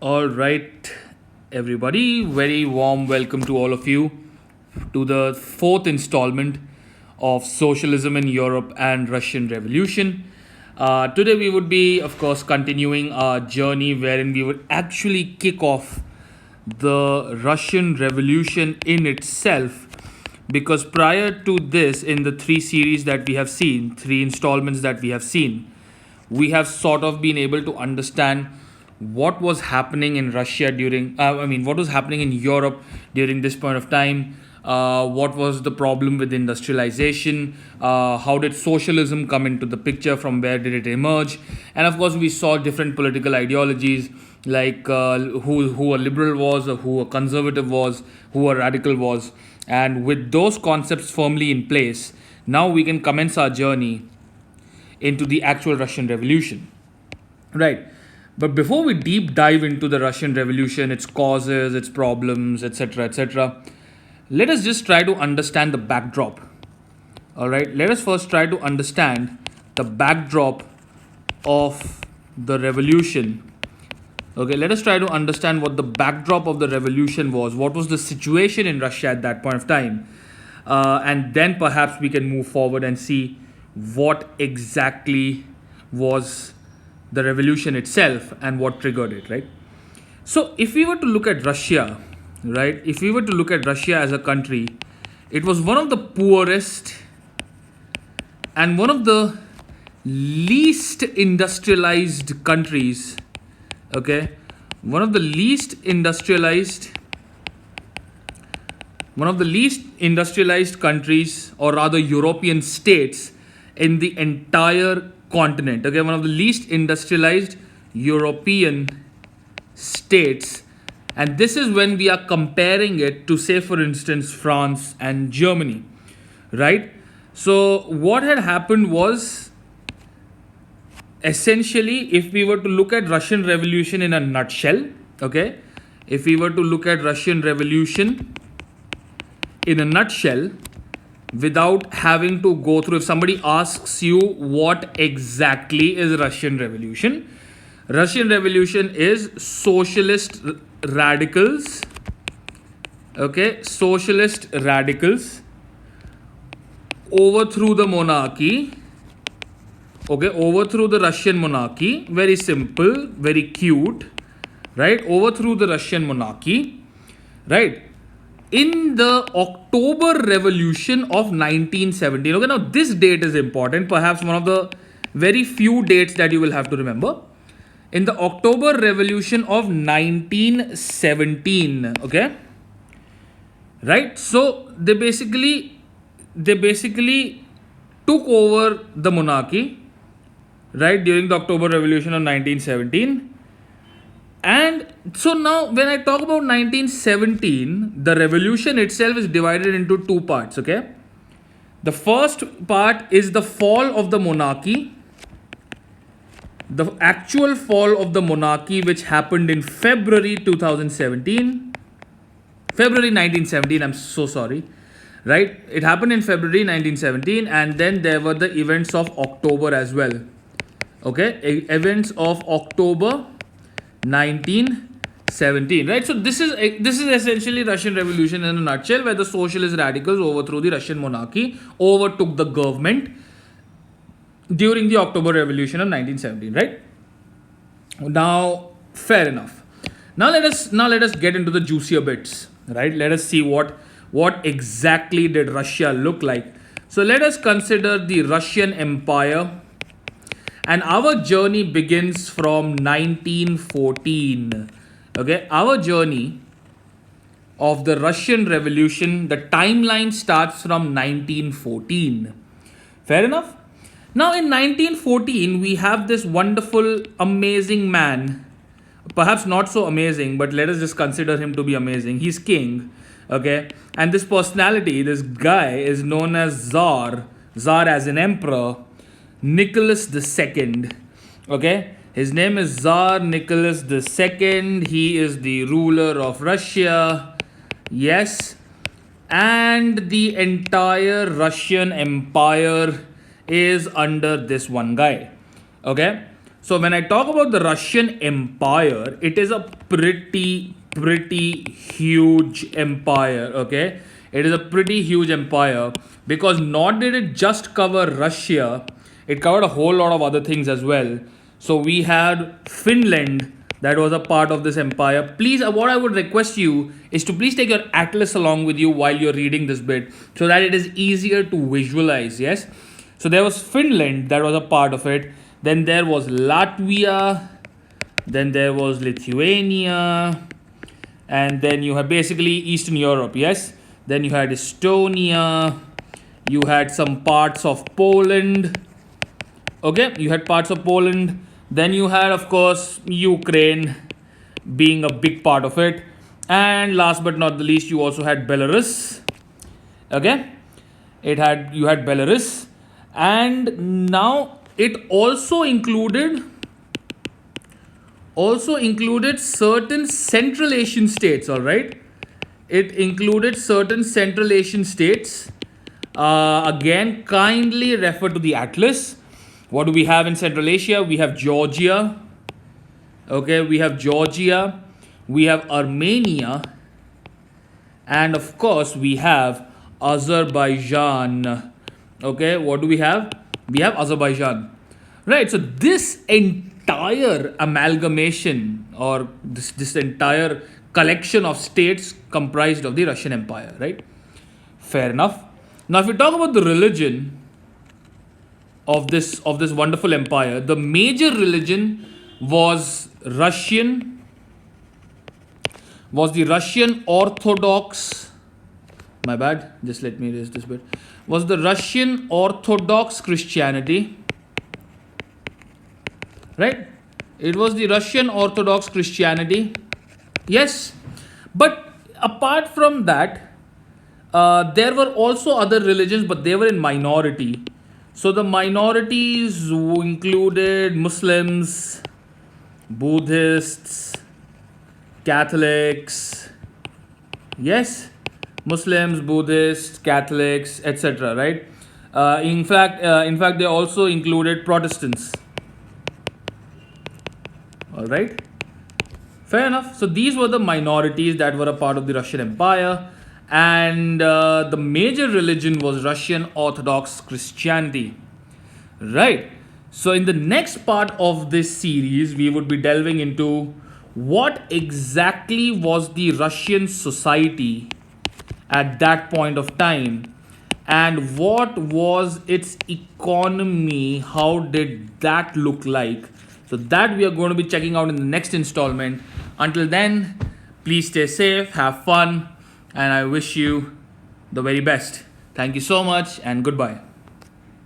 All right, everybody, very warm welcome to all of you to the fourth installment of Socialism in Europe and Russian Revolution. Today, we would be, of course, continuing our journey wherein we would actually kick off the Russian Revolution in itself. Because prior to this, in the three series that we have seen, three installments that we have seen, we have sort of been able to understand what was happening in Russia during, what was happening in Europe during this point of time. What was the problem with industrialization? How did socialism come into the picture? From where did it emerge? And of course, we saw different political ideologies like who a liberal was, or who a conservative was, who a radical was. And with those concepts firmly in place, now we can commence our journey into the actual Russian Revolution. Right. But before we deep dive into the Russian Revolution, its causes, its problems, etc., let us just try to understand the backdrop. All right. Let us first try to understand the backdrop of the revolution. Okay. Let us try to understand what the backdrop of the revolution was. What was the situation in Russia at that point of time? And then perhaps we can move forward and see what exactly was the revolution itself and what triggered it, right? So if we were to look at Russia, right, if we were to look at Russia as a country, it was one of the poorest and one of the least industrialized countries, okay? One of the least industrialized countries, or rather European states, in the entire continent. Okay, one of the least industrialized European states. And this is when we are comparing it to, say, for instance, France and Germany, right? So what had happened was, essentially, if we were to look at Russian Revolution in a nutshell, okay, if we were to look at Russian Revolution in a nutshell, without having to go through, if somebody asks you what exactly is Russian Revolution is socialist radicals, okay, socialist radicals overthrew the monarchy, okay, overthrew the Russian monarchy, very simple, very cute, right, overthrew the Russian monarchy, right, in the October Revolution of 1917. Okay, now this date is important, perhaps one of the very few dates that you will have to remember. In the October Revolution of 1917, okay, right? So they basically took over the monarchy, right, during the October Revolution of 1917. And so now when I talk about 1917, the revolution itself is divided into two parts, okay? The first part is the fall of the monarchy, the actual fall of the monarchy, which happened in February 1917, I'm so sorry, right? It happened in February 1917, and then there were the events of October as well, okay? Events of October 1917, right? So this is essentially Russian Revolution in a nutshell, where the socialist radicals overthrew the Russian monarchy, overtook the government during the October Revolution of 1917, right? Now, fair enough. Now let us get into the juicier bits, right? Let us see what exactly did Russia look like. So let us consider the Russian Empire. And our journey begins from 1914. Okay, our journey of the Russian Revolution, the timeline starts from 1914. Fair enough? Now, in 1914, we have this wonderful, amazing man. Perhaps not so amazing, but let us just consider him to be amazing. He's king. Okay, and this personality, this guy, is known as Tsar. Tsar as an emperor. Nicholas II. Okay, his name is Tsar Nicholas II. He is the ruler of Russia. Yes, and the entire Russian Empire is under this one guy. Okay, So when I talk about the Russian Empire, it is a pretty huge empire. Okay, it is a pretty huge empire, because not did it just cover Russia, it covered a whole lot of other things as well. So we had Finland, that was a part of this empire. Please, what I would request you is to please take your atlas along with you while you're reading this bit, so that it is easier to visualize. Yes, so there was Finland, that was a part of it. Then there was Latvia, then there was Lithuania, and then you had basically Eastern Europe. Yes, then you had Estonia, you had some parts of Poland. Okay, you had parts of Poland. Then you had, of course, Ukraine being a big part of it. And last but not the least, you also had Belarus. Okay, you had Belarus, and now it also included certain Central Asian states. All right, it included certain Central Asian states. Again, kindly refer to the atlas. What do we have in Central Asia? We have Georgia. Okay, we have Georgia. We have Armenia. And of course, we have Azerbaijan. Okay, what do we have? We have Azerbaijan. Right, so this entire amalgamation, or this entire collection of states comprised of the Russian Empire, right? Fair enough. Now, if we talk about the religion of this wonderful empire, the major religion was the Russian Orthodox. My bad. Just let me erase this bit. Was the Russian Orthodox Christianity, right? It was the Russian Orthodox Christianity. Yes, but apart from that, there were also other religions, but they were in minority. So the minorities included Muslims, Buddhists, Catholics. Yes, Muslims, Buddhists, Catholics, etc. Right? In fact, they also included Protestants. All right. Fair enough. So these were the minorities that were a part of the Russian Empire. And the major religion was Russian Orthodox Christianity. Right. So in the next part of this series, we would be delving into what exactly was the Russian society at that point of time, and what was its economy, how did that look like. So that we are going to be checking out in the next installment. Until then, please stay safe, have fun, and I wish you the very best. Thank you so much, and goodbye.